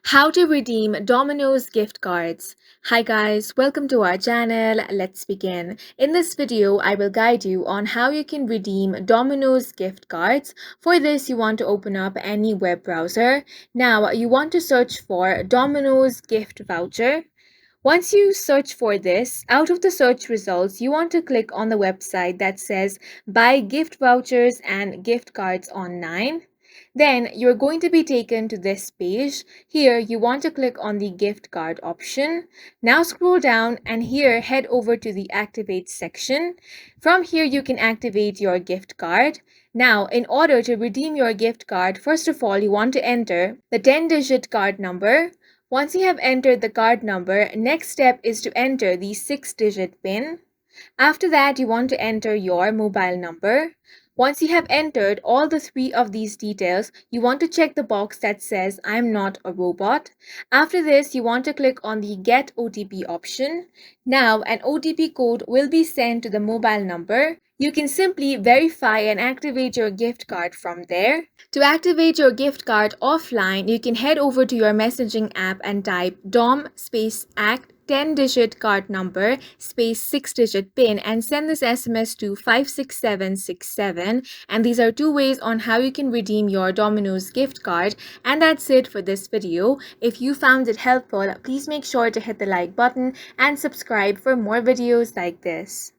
How to redeem Domino's gift cards. Hi guys, welcome to our channel. Let's begin. In this video, I will guide you on how you can redeem Domino's gift cards. For this, you want to open up any web browser. Now, you want to search for Domino's gift voucher. Once you search for this, out of the search results, you want to click on the website that says buy gift vouchers and gift cards online. Then you're going to be taken to this page. Here you want to click on the gift card option. Now scroll down and here head over to the activate section. From here you can activate your gift card. Now, in order to redeem your gift card, first of all, you want to enter the 10-digit card number. Once you have entered the card number, next step is to enter the 6-digit PIN. After that, you want to enter your mobile number. Once you have entered all the three of these details, you want to check the box that says I'm not a robot. After this, you want to click on the Get OTP option. Now, an OTP code will be sent to the mobile number. You can simply verify and activate your gift card from there. To activate your gift card offline, you can head over to your messaging app and type dom space act 10-digit card number space 6-digit PIN and send this SMS to 56767. And these are two ways on how you can redeem your Domino's gift card. And that's it for this video. If you found it helpful, please make sure to hit the like button and subscribe for more videos like this.